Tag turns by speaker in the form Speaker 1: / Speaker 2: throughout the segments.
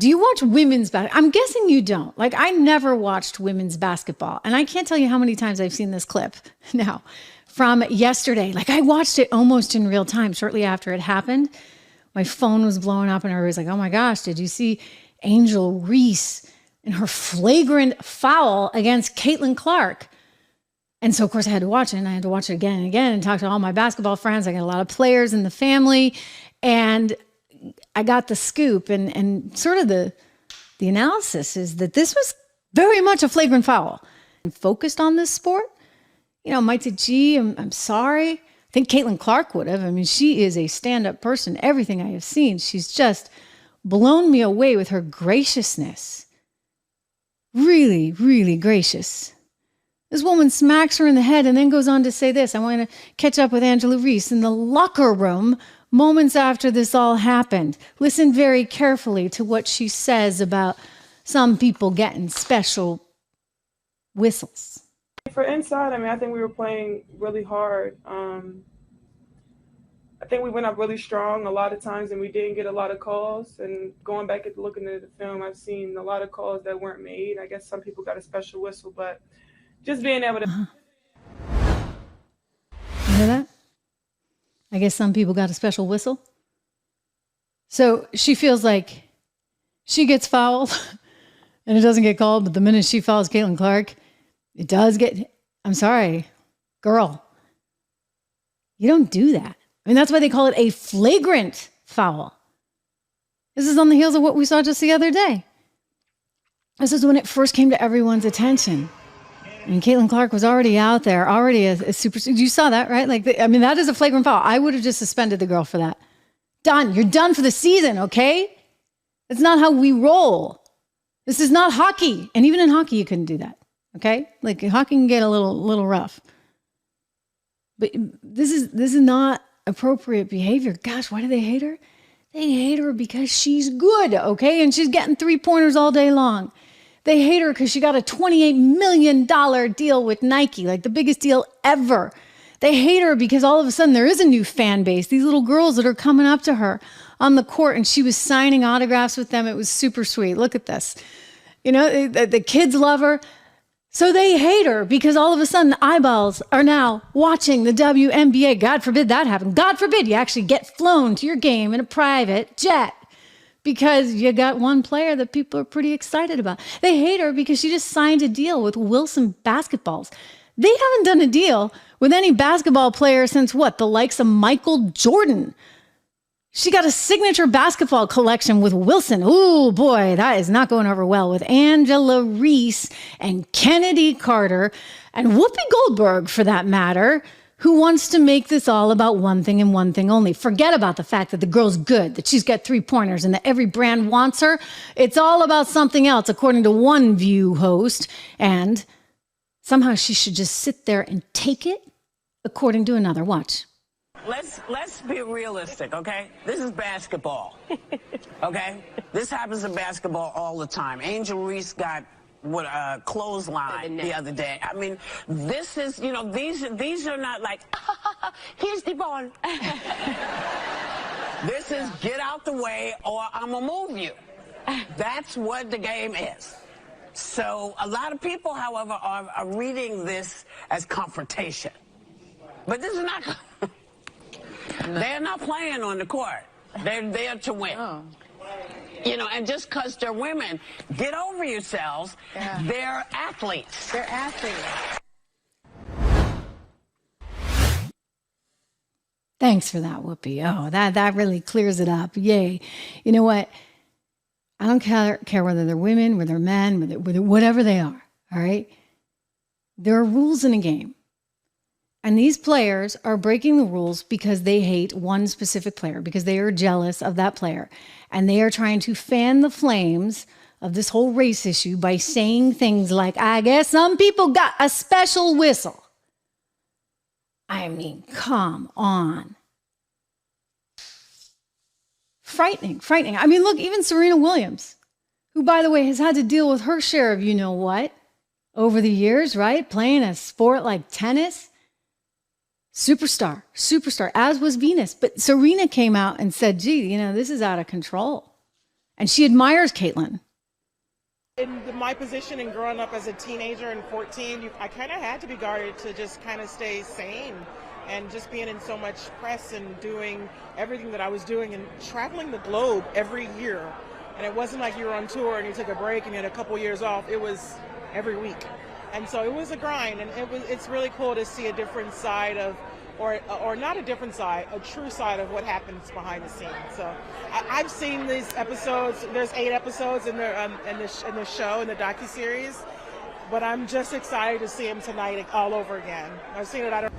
Speaker 1: Do you watch women's basketball? I'm guessing you don't. Like, I never watched women's basketball. And I can't tell you how many times I've seen this clip now from yesterday. Like, I watched it almost in real time shortly after it happened. My phone was blowing up and everybody's like, oh my gosh, did you see Angel Reese and her flagrant foul against Caitlin Clark? And so, of course, I had to watch it, and I had to watch it again and again and talk to all my basketball friends. I got a lot of players in the family, and I got the scoop. And sort of the analysis is that this was very much a flagrant foul. And focused on this sport, you know, might say, gee, I'm sorry. I think Caitlin Clark would have. I mean, she is a stand-up person. Everything I have seen, she's just blown me away with her graciousness. Really, really gracious. This woman smacks her in the head and then goes on to say this. I want to catch up with Angela Reese in the locker room moments after this all happened. Listen very carefully to what she says about some people getting special whistles.
Speaker 2: For inside, I mean, I think we were playing really hard. I think we went up really strong a lot of times and we didn't get a lot of calls. And going back and looking at the film, I've seen a lot of calls that weren't made. I guess some people got a special whistle, but just being able to...
Speaker 1: You hear that? I guess some people got a special whistle. So she feels like she gets fouled and it doesn't get called, but the minute she fouls Caitlin Clark, it does get... I'm sorry, girl. You don't do that. I mean, that's why they call it a flagrant foul. This is on the heels of what we saw just the other day. This is when it first came to everyone's attention. And Caitlin Clark was already out there, already a super... You saw that, right? Like, I mean, that is a flagrant foul. I would have just suspended the girl for that. Done. You're done for the season, okay? That's not how we roll. This is not hockey. And even in hockey, you couldn't do that, okay? Like, hockey can get a little rough. But this is not appropriate behavior. Gosh, why do they hate her? They hate her because she's good, okay? And she's getting 3-pointers all day long. They hate her because she got a $28 million deal with Nike, like the biggest deal ever. They hate her because all of a sudden there is a new fan base. These little girls that are coming up to her on the court, and she was signing autographs with them. It was super sweet. Look at this. You know, the kids love her. So they hate her because all of a sudden eyeballs are now watching the WNBA. God forbid that happen. God forbid you actually get flown to your game in a private jet because you got one player that people are pretty excited about. They hate her because she just signed a deal with Wilson Basketballs. They haven't done a deal with any basketball player since what? The likes of Michael Jordan. She got a signature basketball collection with Wilson. Ooh, boy, that is not going over well with Angela Reese and Kennedy Carter and Whoopi Goldberg, for that matter, who wants to make this all about one thing and one thing only. Forget about the fact that the girl's good, that she's got 3-pointers and that every brand wants her. It's all about something else, according to one View host. And somehow she should just sit there and take it, according to another. Watch.
Speaker 3: Let's be realistic, okay? This is basketball, okay? This happens in basketball all the time. Angel Reese got what a clothesline the other day. I mean, this is, you know, these are not like, here's the ball. This is get out the way or I'm gonna move you. That's what the game is. So a lot of people, however, are reading this as confrontation. But this is not... No. They're not playing on the court. They're there to win. Oh. You know, and just because they're women, get over yourselves. Yeah. They're athletes.
Speaker 4: They're athletes.
Speaker 1: Thanks for that, Whoopi. Oh, that really clears it up. Yay. You know what? I don't care whether they're women, whether they're men, whether whatever they are, all right? There are rules in a game. And these players are breaking the rules because they hate one specific player, because they are jealous of that player. And they are trying to fan the flames of this whole race issue by saying things like, I guess some people got a special whistle. I mean, come on. Frightening. I mean, look, even Serena Williams, who, by the way, has had to deal with her share of you-know-what over the years, right? Playing a sport like tennis. Superstar, as was Venus. But Serena came out and said, gee, you know, this is out of control. And she admires Caitlin.
Speaker 4: In my position and growing up as a teenager and 14, I kind of had to be guarded to just kind of stay sane, and just being in so much press and doing everything that I was doing and traveling the globe every year. And it wasn't like you were on tour and you took a break and you had a couple years off. It was every week. And so it was a grind, and it's really cool to see a different side of, or not a different side, a true side of what happens behind the scenes. So I've seen these episodes. There's 8 episodes in the show, in the docuseries, but I'm just excited to see them tonight all over again. I've seen it.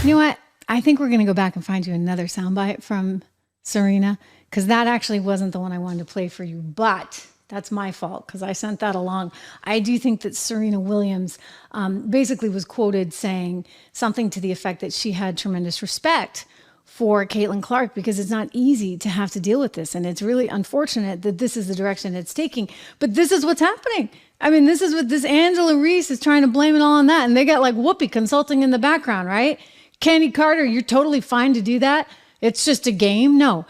Speaker 1: You know what? I think we're going to go back and find you another soundbite from Serena, because that actually wasn't the one I wanted to play for you, but that's my fault because I sent that along. I do think that Serena Williams basically was quoted saying something to the effect that she had tremendous respect for Caitlin Clark because it's not easy to have to deal with this. And it's really unfortunate that this is the direction it's taking. But this is what's happening. I mean, this is what this Angela Reese is trying to blame it all on that. And they got like Whoopi consulting in the background, right? Candy Carter, you're totally fine to do that. It's just a game. No,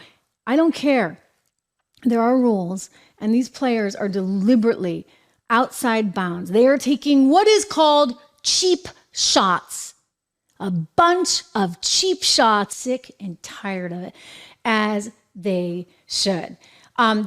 Speaker 1: I don't care. There are rules. And these players are deliberately outside bounds. They are taking what is called cheap shots. A bunch of cheap shots, sick and tired of it, as they should.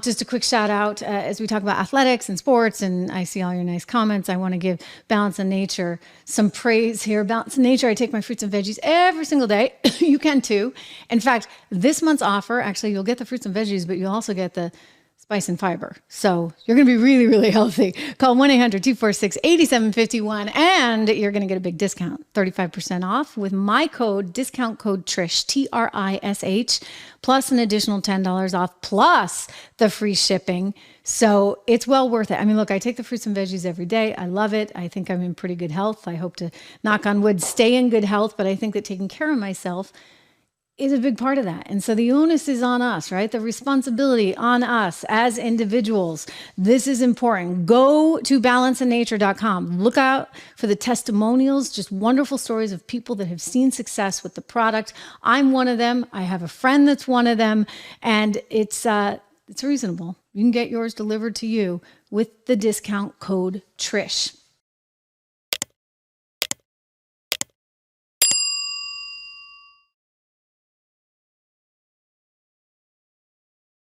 Speaker 1: Just a quick shout out as we talk about athletics and sports, and I see all your nice comments. I want to give Balance in Nature some praise here. Balance in Nature, I take my fruits and veggies every single day. You can too. In fact, this month's offer, actually, you'll get the fruits and veggies, but you'll also get the spice and fiber. So you're going to be really, really healthy. Call 1-800-246-8751 and you're going to get a big discount, 35% off with my discount code Trish, Trish, plus an additional $10 off, plus the free shipping. So it's well worth it. I mean, look, I take the fruits and veggies every day. I love it. I think I'm in pretty good health. I hope to, knock on wood, stay in good health, but I think that taking care of myself is a big part of that. And so the onus is on us, right? The responsibility on us as individuals. This is important. Go to balanceinnature.com. Look out for the testimonials, just wonderful stories of people that have seen success with the product. I'm one of them. I have a friend that's one of them, and it's reasonable. You can get yours delivered to you with the discount code Trish.